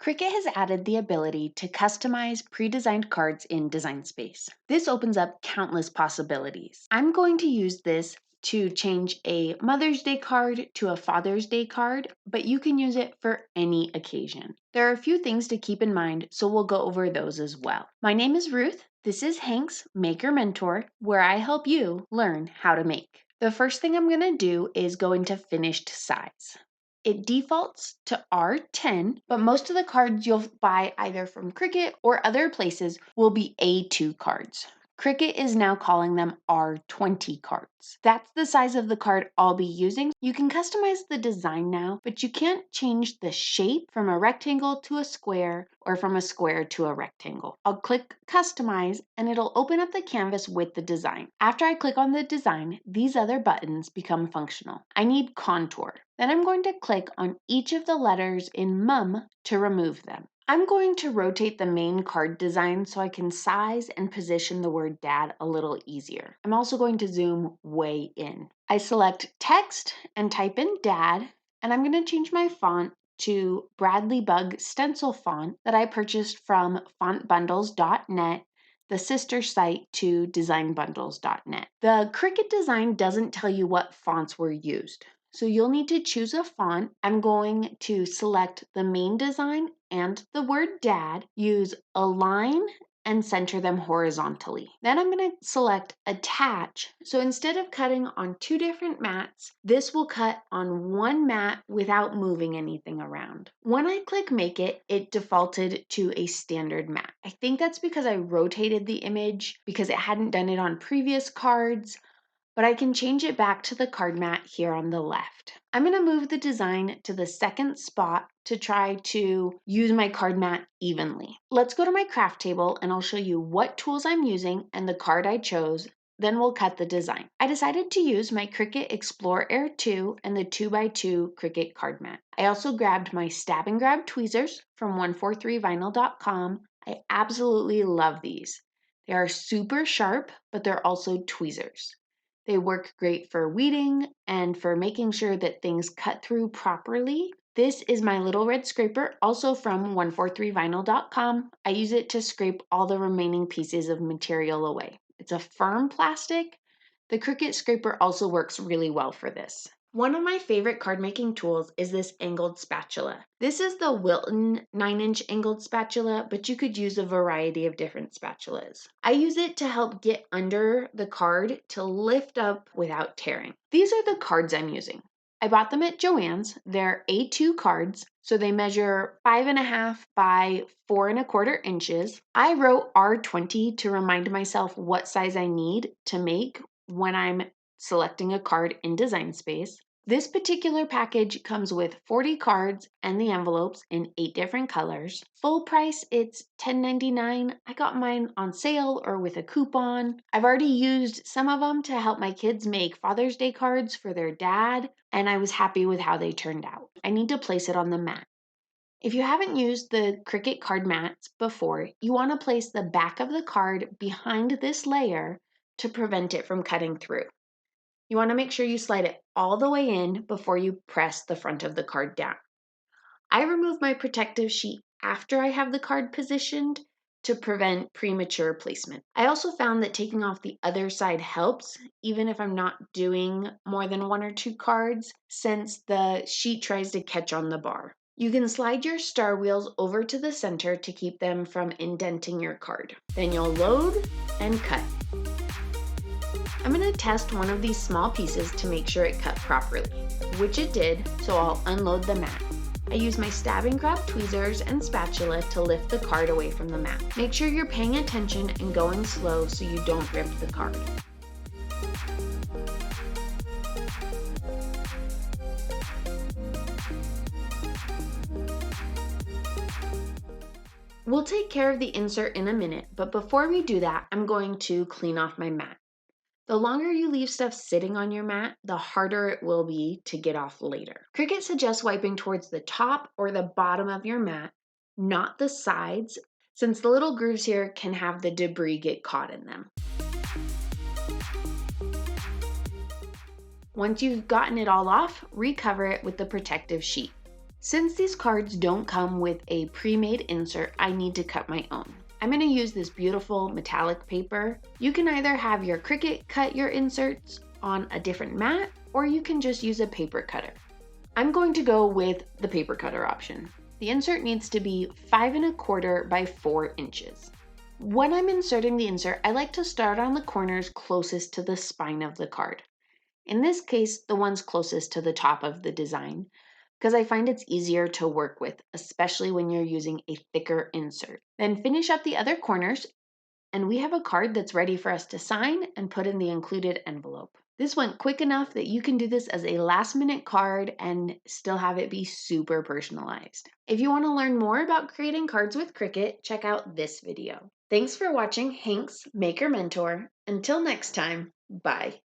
Cricut has added the ability to customize pre-designed cards in Design Space. This opens up countless possibilities. I'm going to use this to change a Mother's Day card to a Father's Day card, but you can use it for any occasion. There are a few things to keep in mind, so we'll go over those as well. My name is Ruth. This is Hank's Maker Mentor, where I help you learn how to make. The first thing I'm going to do is go into finished size. It defaults to R10, but most of the cards you'll buy either from Cricut or other places will be A2 cards. Cricut is now calling them R20 cards. That's the size of the card I'll be using. You can customize the design now, but you can't change the shape from a rectangle to a square or from a square to a rectangle. I'll click Customize and it'll open up the canvas with the design. After I click on the design, these other buttons become functional. I need Contour. Then I'm going to click on each of the letters in Mum to remove them. I'm going to rotate the main card design so I can size and position the word Dad a little easier. I'm also going to zoom way in. I select text and type in Dad, and I'm going to change my font to Bradley Bug Stencil font that I purchased from fontbundles.net, the sister site to designbundles.net. The Cricut design doesn't tell you what fonts were used, so you'll need to choose a font. I'm going to select the main design and the word Dad, use Align, and center them horizontally. Then I'm going to select Attach. So instead of cutting on two different mats, this will cut on one mat without moving anything around. When I click Make It, it defaulted to a standard mat. I think that's because I rotated the image because it hadn't done it on previous cards, but I can change it back to the card mat here on the left. I'm going to move the design to the second spot to try to use my card mat evenly. Let's go to my craft table and I'll show you what tools I'm using and the card I chose. Then we'll cut the design. I decided to use my Cricut Explore Air 2 and the 2x2 Cricut Card Mat. I also grabbed my Stab and Grab tweezers from 143vinyl.com. I absolutely love these. They are super sharp, but they're also tweezers. They work great for weeding and for making sure that things cut through properly. This is my little red scraper, also from 143vinyl.com. I use it to scrape all the remaining pieces of material away. It's a firm plastic. The Cricut scraper also works really well for this. One of my favorite card making tools is this angled spatula. This is the Wilton 9-inch angled spatula, but you could use a variety of different spatulas. I use it to help get under the card to lift up without tearing. These are the cards I'm using. I bought them at JoAnns. They're A2 cards, so they measure 5.5 by 4.25 inches. I wrote R20 to remind myself what size I need to make when I'm selecting a card in Design Space. This particular package comes with 40 cards and the envelopes in 8 different colors. Full price, it's $10.99. I got mine on sale or with a coupon. I've already used some of them to help my kids make Father's Day cards for their dad, and I was happy with how they turned out. I need to place it on the mat. If you haven't used the Cricut card mats before, you want to place the back of the card behind this layer to prevent it from cutting through. You want to make sure you slide it all the way in before you press the front of the card down. I remove my protective sheet after I have the card positioned to prevent premature placement. I also found that taking off the other side helps, even if I'm not doing more than 1 or 2 cards, since the sheet tries to catch on the bar. You can slide your star wheels over to the center to keep them from indenting your card. Then you'll load and cut. I'm going to test one of these small pieces to make sure it cut properly, which it did, so I'll unload the mat. I use my Stab and Grab tweezers and spatula to lift the card away from the mat. Make sure you're paying attention and going slow so you don't rip the card. We'll take care of the insert in a minute, but before we do that, I'm going to clean off my mat. The longer you leave stuff sitting on your mat, the harder it will be to get off later. Cricut suggests wiping towards the top or the bottom of your mat, not the sides, since the little grooves here can have the debris get caught in them. Once you've gotten it all off, recover it with the protective sheet. Since these cards don't come with a pre-made insert, I need to cut my own. I'm going to use this beautiful metallic paper. You can either have your Cricut cut your inserts on a different mat, or you can just use a paper cutter. I'm going to go with the paper cutter option. The insert needs to be 5 1/4 by 4 inches. When I'm inserting the insert, I like to start on the corners closest to the spine of the card. In this case, the ones closest to the top of the design, because I find it's easier to work with, especially when you're using a thicker insert. Then finish up the other corners, and we have a card that's ready for us to sign and put in the included envelope. This went quick enough that you can do this as a last-minute card and still have it be super personalized. If you want to learn more about creating cards with Cricut, check out this video. Thanks for watching Hank's Maker Mentor. Until next time, bye.